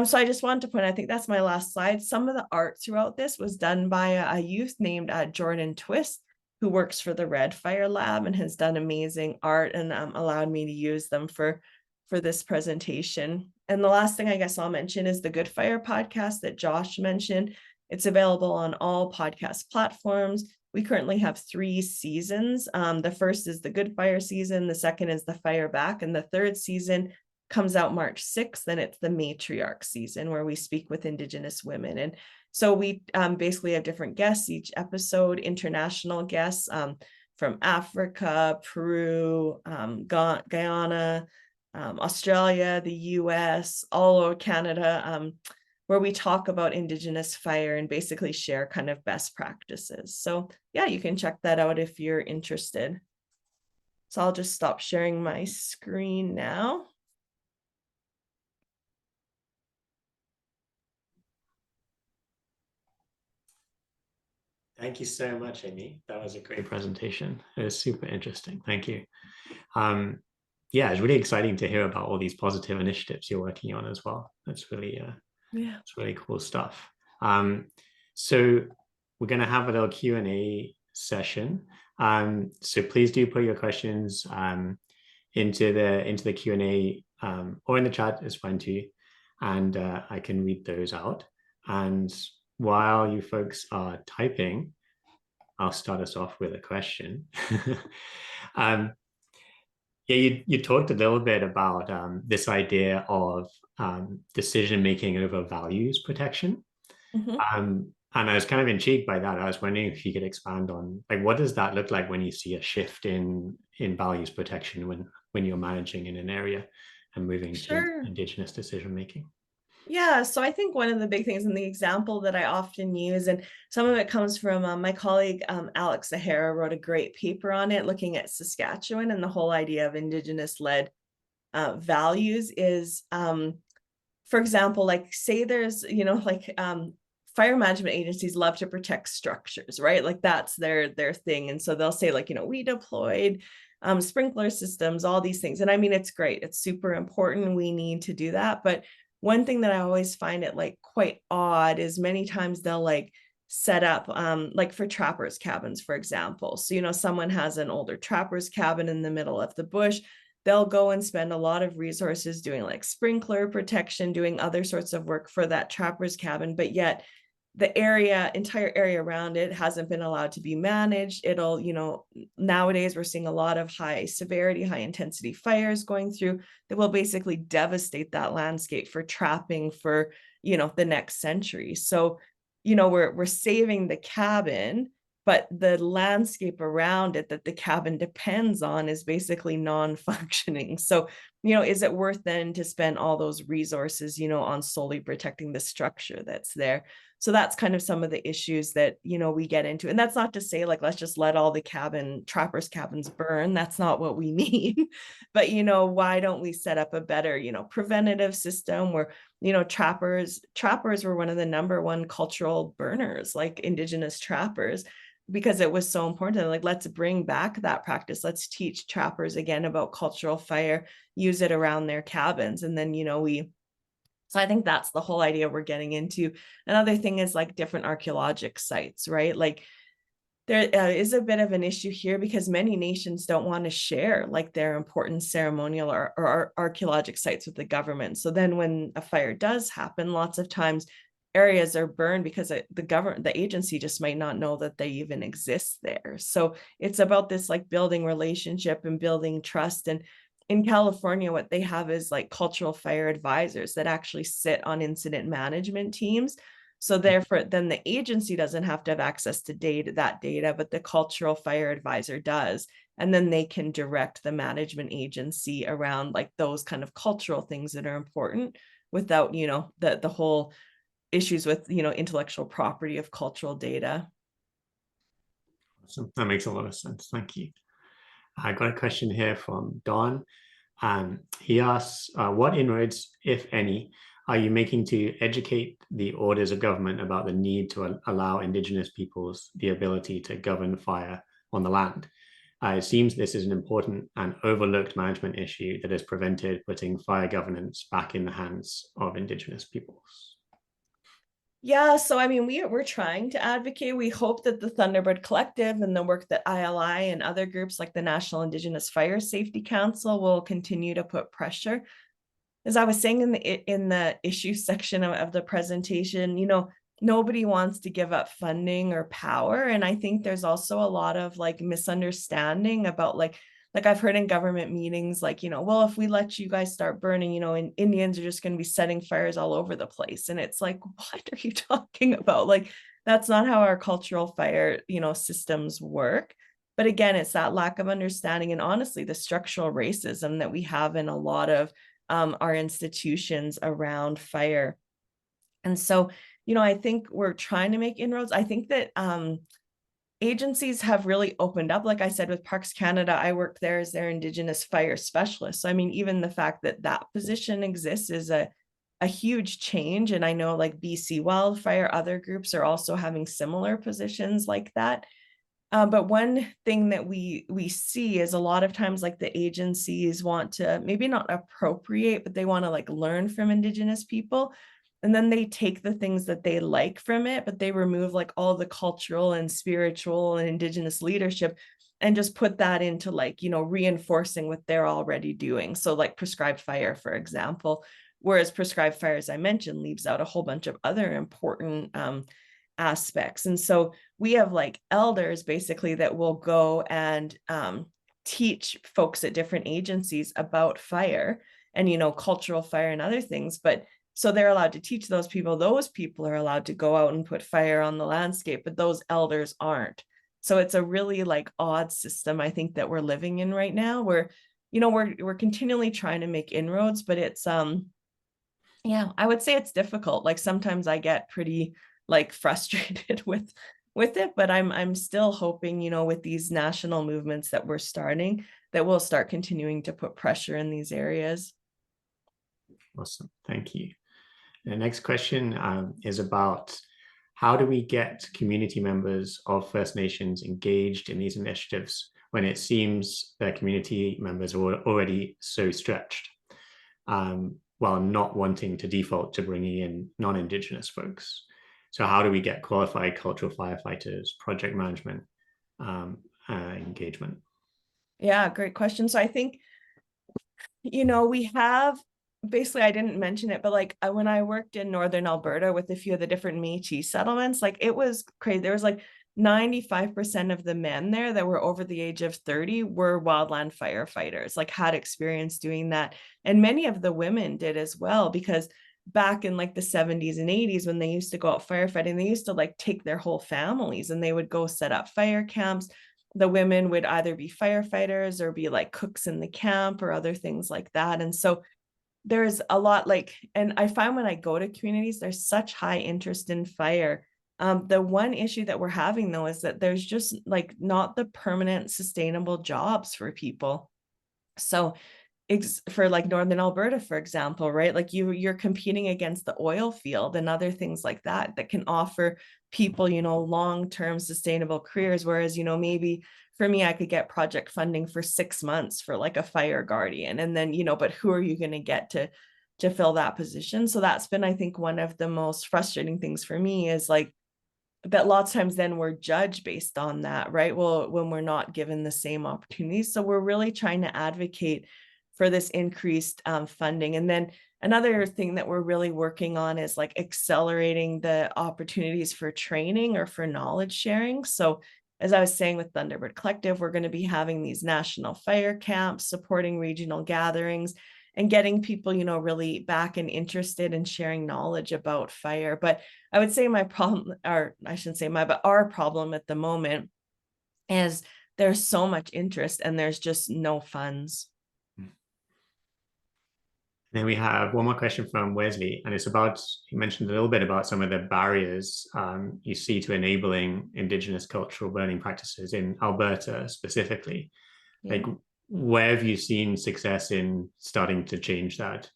So I just wanted to point, I think that's my last slide. Some of the art throughout this was done by a youth named Jordan Twist, who works for the Red Fire Lab and has done amazing art and allowed me to use them for this presentation. And the last thing I guess I'll mention is the Good Fire podcast that Josh mentioned. It's available on all podcast platforms. We currently have 3 seasons. The first is the Good Fire season. The second is the Fire Back. And the third season comes out March 6th, and it's the Matriarch season where we speak with Indigenous women. And so we basically have different guests each episode, international guests from Africa, Peru, Guyana, Australia, the US, all over Canada, where we talk about Indigenous fire and basically share kind of best practices. So yeah, you can check that out if you're interested. So I'll just stop sharing my screen now. Thank you so much, Amy. That was a great presentation. It was super interesting. Thank you. Yeah, it's really exciting to hear about all these positive initiatives you're working on as well. That's really, it's really cool stuff. So we're going to have a little Q&A session. So please do put your questions into the Q&A or in the chat is fine too, and I can read those out. And while you folks are typing, I'll start us off with a question. Yeah, you talked a little bit about this idea of decision-making over values protection. And I was kind of intrigued by that. I was wondering if you could expand on, like, what does that look like when you see a shift in values protection when you're managing in an area and moving to Indigenous decision-making? Yeah, so I think one of the big things, and the example that I often use, and some of it comes from my colleague Alex Zahara wrote a great paper on it, looking at Saskatchewan and the whole idea of Indigenous-led values is, for example, like say there's, like fire management agencies love to protect structures, right? Like that's their thing. And so they'll say like, we deployed sprinkler systems, all these things. And I mean, it's great. It's super important. We need to do that. But one thing that I always find it like quite odd is many times they'll like set up like for trappers cabins, for example. So, someone has an older trappers cabin in the middle of the bush. They'll go and spend a lot of resources doing like sprinkler protection, doing other sorts of work for that trappers cabin, but yet the entire area around it hasn't been allowed to be managed. It'll, nowadays we're seeing a lot of high severity, high intensity fires going through that will basically devastate that landscape for trapping for, the next century. So, we're saving the cabin, but the landscape around it that the cabin depends on is basically non-functioning. So, is it worth then to spend all those resources, on solely protecting the structure that's there? So that's kind of some of the issues that, we get into. And that's not to say like, let's just let all the trappers cabins burn. That's not what we mean. But, why don't we set up a better, preventative system where, trappers were one of the #1 cultural burners, like Indigenous trappers, because it was so important. Like, let's bring back that practice. Let's teach trappers again about cultural fire, use it around their cabins. And then, so I think that's the whole idea we're getting into. Another thing is like different archaeologic sites, right? Like there is a bit of an issue here because many nations don't want to share like their important ceremonial or archaeologic sites with the government. So then when a fire does happen, lots of times areas are burned because the agency just might not know that they even exist there. So it's about this like building relationship and building trust. And in California, what they have is like cultural fire advisors that actually sit on incident management teams. So therefore, then the agency doesn't have to have access to that data, but the cultural fire advisor does. And then they can direct the management agency around like those kind of cultural things that are important without, the whole issues with, intellectual property of cultural data. Awesome. That makes a lot of sense. Thank you. I got a question here from Don. He asks, what inroads, if any, are you making to educate the orders of government about the need to allow Indigenous peoples the ability to govern fire on the land? It seems this is an important and overlooked management issue that has prevented putting fire governance back in the hands of Indigenous peoples. Yeah, so I mean, we're trying to advocate. We hope that the Thunderbird Collective and the work that ILI and other groups like the National Indigenous Fire Safety Council will continue to put pressure. As I was saying in the issue section of the presentation, nobody wants to give up funding or power. And I think there's also a lot of like misunderstanding about like I've heard in government meetings, like, well, if we let you guys start burning, and Indians are just going to be setting fires all over the place. And it's like, what are you talking about? Like, that's not how our cultural fire, systems work. But again, it's that lack of understanding and honestly, the structural racism that we have in a lot of our institutions around fire. And so, I think we're trying to make inroads. I think that agencies have really opened up. Like I said, with Parks Canada, I worked there as their Indigenous fire specialist. So, I mean, even the fact that that position exists is a huge change. And I know like BC Wildfire, other groups are also having similar positions like that. But one thing that we see is a lot of times like the agencies want to maybe not appropriate, but they want to like learn from Indigenous people. And then they take the things that they like from it, but they remove like all the cultural and spiritual and Indigenous leadership and just put that into like, reinforcing what they're already doing. So like prescribed fire, for example, whereas prescribed fire, as I mentioned, leaves out a whole bunch of other important aspects. And so we have like elders basically that will go and teach folks at different agencies about fire and, cultural fire and other things. But so they're allowed to teach those people are allowed to go out and put fire on the landscape, but those elders aren't. So it's a really like odd system, I think, that we're living in right now, where, we're continually trying to make inroads, but it's, yeah, I would say it's difficult. Like sometimes I get pretty like frustrated with it, but I'm still hoping, with these national movements that we're starting, that we'll start continuing to put pressure in these areas. Awesome, thank you. The next question is about how do we get community members of First Nations engaged in these initiatives when it seems their community members are already so stretched, while not wanting to default to bringing in non-Indigenous folks? So how do we get qualified cultural firefighters, project management, engagement? Yeah, great question. So I think, we have, basically, I didn't mention it, but like when I worked in Northern Alberta with a few of the different Métis settlements, like it was crazy. There was like 95% of the men there that were over the age of 30 were wildland firefighters, like had experience doing that. And many of the women did as well, because back in like the 70s and 80s, when they used to go out firefighting, they used to like take their whole families and they would go set up fire camps. The women would either be firefighters or be like cooks in the camp or other things like that. And so there's a lot like, and I find when I go to communities, there's such high interest in fire. The one issue that we're having though is that there's just like not the permanent sustainable jobs for people. So for like Northern Alberta, for example, right? Like you're competing against the oil field and other things like that can offer people, long-term sustainable careers. Whereas, maybe for me, I could get project funding for 6 months for like a fire guardian. And then, but who are you going to get to fill that position? So that's been, I think, one of the most frustrating things for me is like that lots of times then we're judged based on that, right? Well, when we're not given the same opportunities. So we're really trying to advocate for this increased funding. And then another thing that we're really working on is like accelerating the opportunities for training or for knowledge sharing. So as I was saying with Thunderbird Collective, we're going to be having these national fire camps, supporting regional gatherings, and getting people, really back and interested in sharing knowledge about fire. But I would say my problem, or I shouldn't say my, but our problem at the moment is there's so much interest and there's just no funds. Then we have one more question from Wesley, and it's about, you mentioned a little bit about some of the barriers you see to enabling Indigenous cultural burning practices in Alberta specifically. Yeah. Like, where have you seen success in starting to change that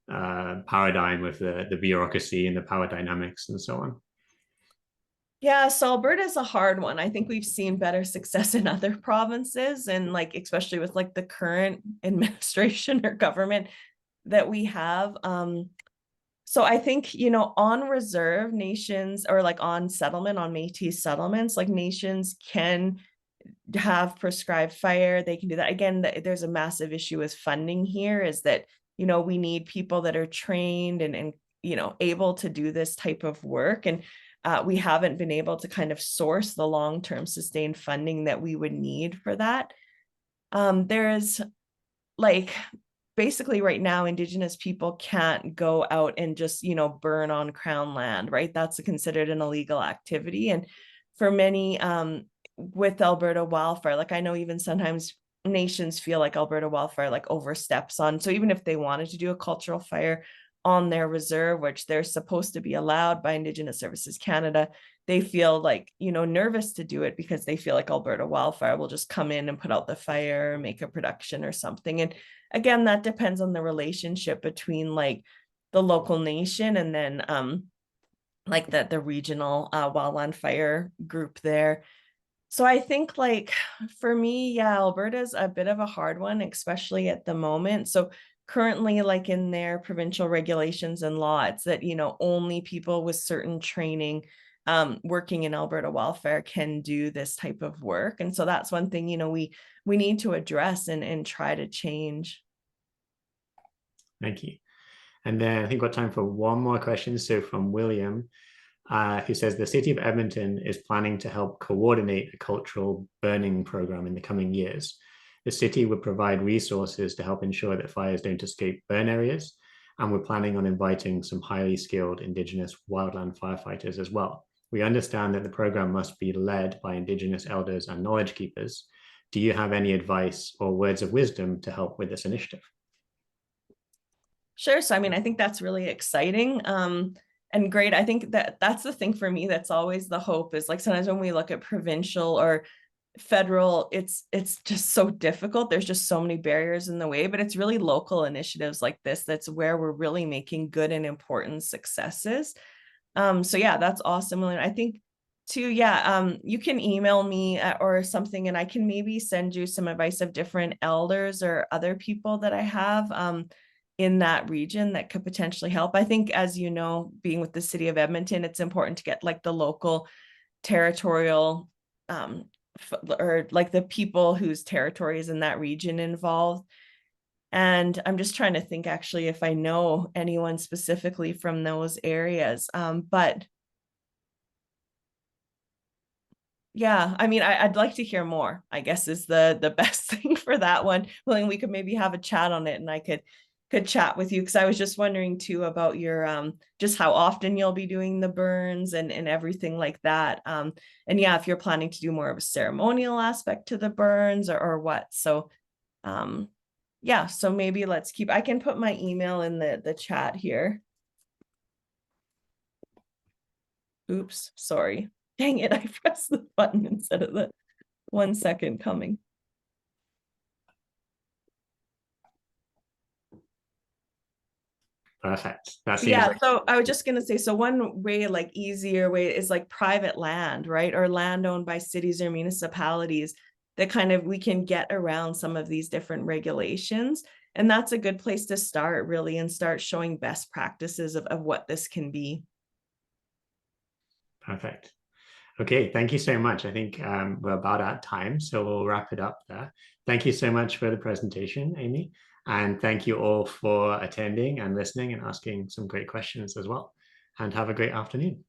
paradigm with the bureaucracy and the power dynamics and so on? Yeah, so Alberta is a hard one. I think we've seen better success in other provinces, and like especially with like the current administration or government that we have. So I think, on reserve nations or like on settlement, on Métis settlements, like nations can have prescribed fire. They can do that. Again, there's a massive issue with funding here is that, we need people that are trained and able to do this type of work. And we haven't been able to kind of source the long-term sustained funding that we would need for that. There's like, basically right now, Indigenous people can't go out and just, burn on Crown land, right? That's considered an illegal activity. And for many, with Alberta wildfire, like I know even sometimes nations feel like Alberta wildfire like oversteps on. So even if they wanted to do a cultural fire on their reserve, which they're supposed to be allowed by Indigenous Services Canada, they feel like, nervous to do it because they feel like Alberta Wildfire will just come in and put out the fire, make a production or something. And again, that depends on the relationship between like the local nation and then like the regional wildland fire group there. So I think like for me, yeah, Alberta's a bit of a hard one, especially at the moment. So currently, like in their provincial regulations and law, it's that, only people with certain training working in Alberta wildfire can do this type of work. And so that's one thing, we need to address and try to change. Thank you. And then I think we've got time for one more question. So from William, who says the city of Edmonton is planning to help coordinate a cultural burning program in the coming years. The city would provide resources to help ensure that fires don't escape burn areas. And we're planning on inviting some highly skilled Indigenous wildland firefighters as well. We understand that the program must be led by Indigenous elders and knowledge keepers. Do you have any advice or words of wisdom to help with this initiative? Sure. So, I think that's really exciting and great. I think that's the thing for me. That's always the hope is like sometimes when we look at provincial or federal, it's just so difficult. There's just so many barriers in the way, but it's really local initiatives like this. That's where we're really making good and important successes. So yeah, that's awesome. And I think too, you can email me or something and I can maybe send you some advice of different elders or other people that I have in that region that could potentially help. I think, as you know, being with the city of Edmonton, it's important to get like the local territorial or like the people whose territory is in that region involved. And I'm just trying to think actually if I know anyone specifically from those areas. But yeah, I'd like to hear more, I guess is the best thing for that one. Well, we could maybe have a chat on it and I could chat with you because I was just wondering too about your just how often you'll be doing the burns and everything like that. And yeah, if you're planning to do more of a ceremonial aspect to the burns or what. So yeah, so maybe I can put my email in the chat here. Oops, sorry. Dang it, I pressed the button instead of the 1 second coming. Perfect. So I was just going to say, so one way, like easier way is like private land, right? Or land owned by cities or municipalities that we can get around some of these different regulations. And that's a good place to start really and start showing best practices of what this can be. Perfect. Okay, thank you so much. I think we're about at time, so we'll wrap it up there. Thank you so much for the presentation, Amy. And thank you all for attending and listening and asking some great questions as well. And have a great afternoon.